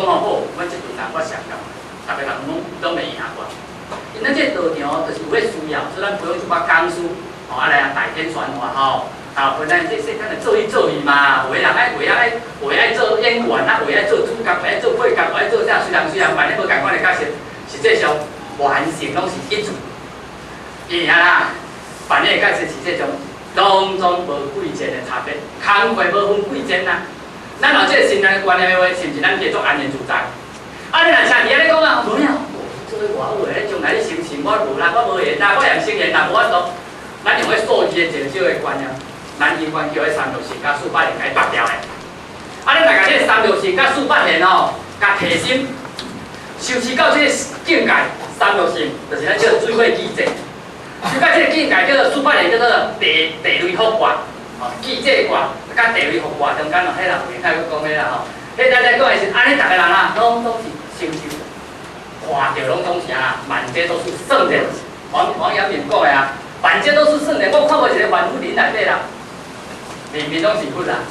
讲好，阮即阵人我上到，大家人拢袂赢我。因咱这道场就是有迄需要，所以咱培养一寡工师，吼，来代天传话吼。分咱这细汉的做伊嘛，有的人爱做演员，啊，有爱做主角，有爱做配角，有爱做啥，虽然万咧无共款的角色，实际上完成拢是一组。伊啊啦，扮演的角色实际上当中无贵贱的差别，工课无分贵贱呐。咱若这个信任观念的话，是毋是咱继续安然自在？啊，你若像伊安尼讲啊，无呀，做咧偌好诶，将来你成我无啦，我无闲啦，我也承认啦，无法度。咱用迄数字的减少的观念。咱英文叫迄364加400年，甲伊拔掉诶。啊，你大家这364加400年哦，甲提升，修持到这个境界，360就是咱叫做水火既济。修到这个境界叫做400年，叫做地雷福卦，哦，既济卦甲地雷福卦中间哦，迄人有开讲迄啦吼。迄咱讲的是安尼，大家人啊，拢是成就，看着拢总是啊，满街都是圣人。王阳明讲的啊，满街都是圣人，我看无一个凡夫林内底啦。面面拢是佛啦，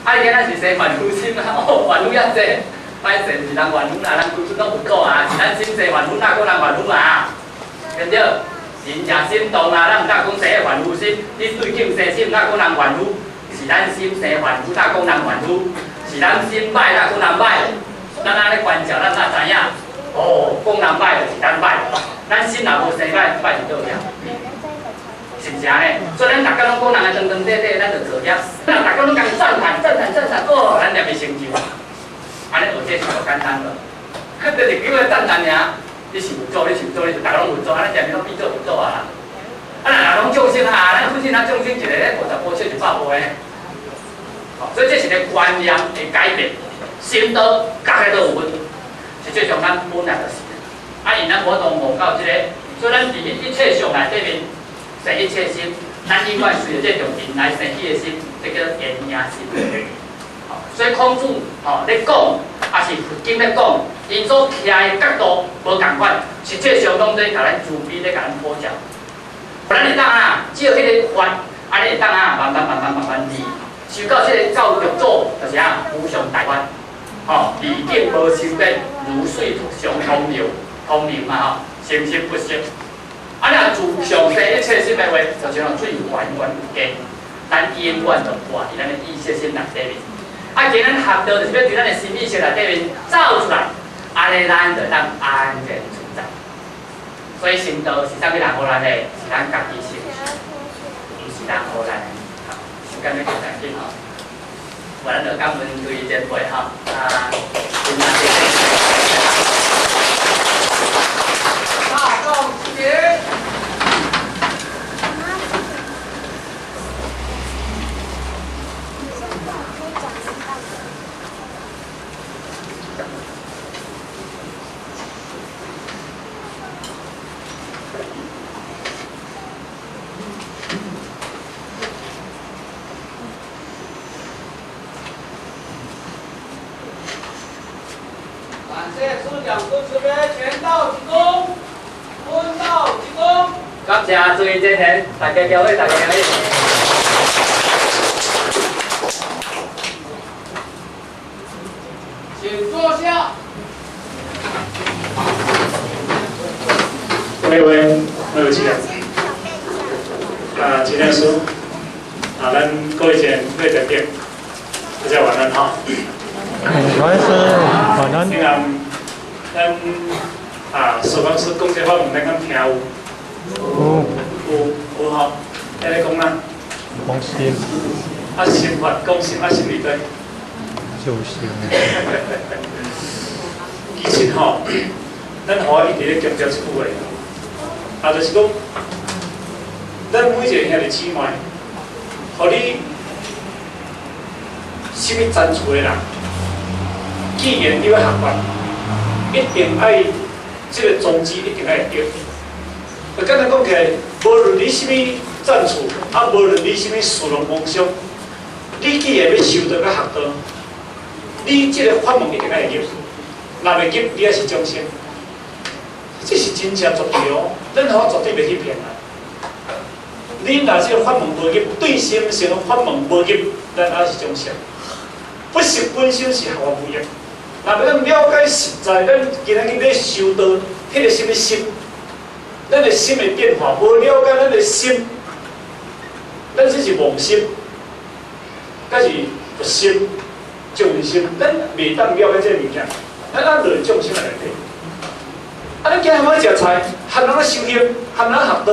啊！伊今仔是生凡夫心啊，哦，凡夫遐济，歹势是人凡夫啦，人规矩拢有过啊，是咱心济凡夫，哪个人凡夫啊？对不对？人正心动啊，咱毋敢讲生凡夫心，你对境生心，哪个人凡夫？是咱心生凡夫，哪个人凡夫？是咱心歹，哪个人歹？咱安尼观照，咱哪知影？哦，讲人歹就是咱歹，咱心若无生歹，歹是倒样。是毋是安尼？所以咱大家拢讲人个长长短短，咱就做业。咱大家拢共赞叹，哦，咱念的成就。安尼学这是无简单个，就是叫个赞叹尔。你是有做，你是有做，你就大家拢有做，安尼念面拢变做有做啊啦。啊，人拢众生啊，咱本身咱众生一个咧50%笑100%诶。哦，所以这是个观念的改变，心道大家都有分。实际上咱本来就是，啊，因咱活动无到即个，所以咱伫一切上内底面。生一切心，咱应该随着这种人来生起的心，这叫言命心。所以孔子咧讲，也是佛经咧讲，因所徛的角度无共款，实际上拢在甲咱慈悲咧甲咱普教。咱会当啊，只要迄个法，安尼会当啊，慢慢离，修到这个教育组，就是啊，无上大法。离境无生变，如水上通明嘛吼，生心不息。啊，若自上生一切心的话，就像水源有加，咱永远就活伫咱的意识心内底面。啊，今咱学到就是要伫咱的心意识内底面走出来，安尼咱就当安然自在。所以心道是啥物人互咱的？是咱家己心，毋是人互咱的。时间要过长紧吼，咱就感恩各位前辈吼，今仔大道之节。感谢诸位前贤，大家交会，大家交会。请坐下。各位起来。今天书，咱各位前各位在店，大家晚安哈。晚安，晚安。咱首讲是讲这法门，咱敢听有？有吼，迄个讲啦。讲心。心法讲心，心理对。修行。其实吼，咱互一直咧强调一句话，就是讲，咱每一个兄弟姊妹，互你什么专注的人，既然你要学法，一定爱这个宗旨一定爱对。简单讲起来，无论你什么赞处，无论你什么事业梦想，你既然要修道甲学道，你这个法门一定爱入。若袂入，你也是众生。这是真正绝对哦，任何绝对袂去骗人。你若这个法门无入，对心性法门无入，咱也是众生。不识本身是学无入，若要咱了解实在，咱今仔日咧修道，迄个什么心，咱的心的变化，无了解咱的心，咱只是妄心，甲是佛心、众心，咱袂当了解这个物件，咱落众心内底。啊，咱今日要食菜，含人咧修行，含人学道，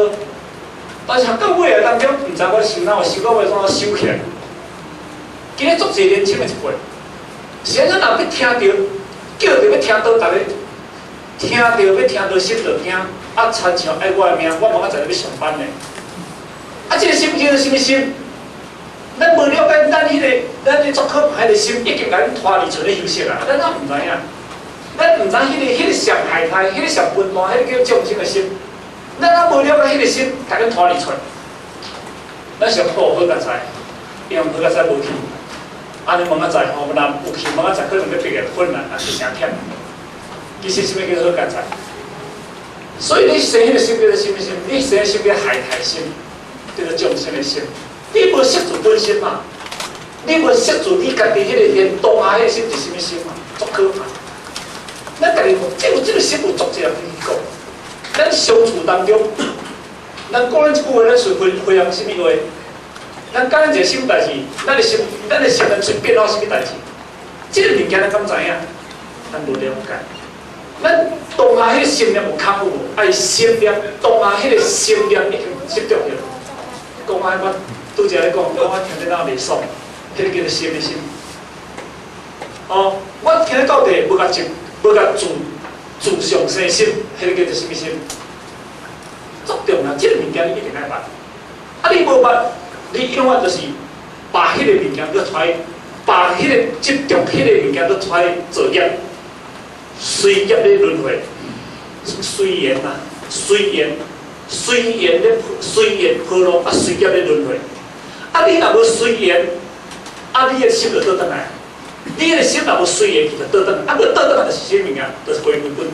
但是学到尾来当中，毋知我心哪有修到尾怎啊修起来。今日足侪年轻的一辈。现在若要听到，叫着要听到，逐个听到要听到心就听，啊，亲像爱我的命，我明仔载要上班呢。啊，这个心叫做什么心？咱无了解咱咱咧做科牌的心，已经甲咱拖离出咧休息啊，咱哪毋知影？咱毋知迄个上害态，迄个上温暖，迄个叫众生的心。咱若无了解迄个心，甲咱拖离出。咱上好好甲知，因为好甲知无去。安尼明仔载吼，若有去明仔载可能要毕业困难，也是诚忝。其实什么叫做好甲知？所以你生迄个心叫做什么心？你生心叫害态心，叫做众生的心。你无识住本心嘛？你无识住你家己迄个连当下迄个心是什么心嘛？足可怕！咱家己这个心有足济人去讲。咱相处当中，咱讲咱一句话，咱是回应什么话？咱讲咱一个什么代志，咱的心咱随便闹什么代志，这个物件咱敢知影？咱无了解。咱当下迄个心念有空有无？爱心念，当下迄个心念已经执着去了。讲安我拄则咧讲，我听得哪袂爽，迄个叫做心的心。哦，我听得到地无甲自上生心，迄个叫做什么心？足重要，这个物件你一定爱捌。啊，你无捌？你永远就是把迄个物件搁出来，把迄个执着迄个物件搁出来做业，随业咧轮回，随缘啊，随缘波浪啊，随业咧轮回。啊，你若无随缘，啊，你的心就倒转来。你的心若无随缘，就倒转来。啊，无倒转来就是啥物件？就是归根本。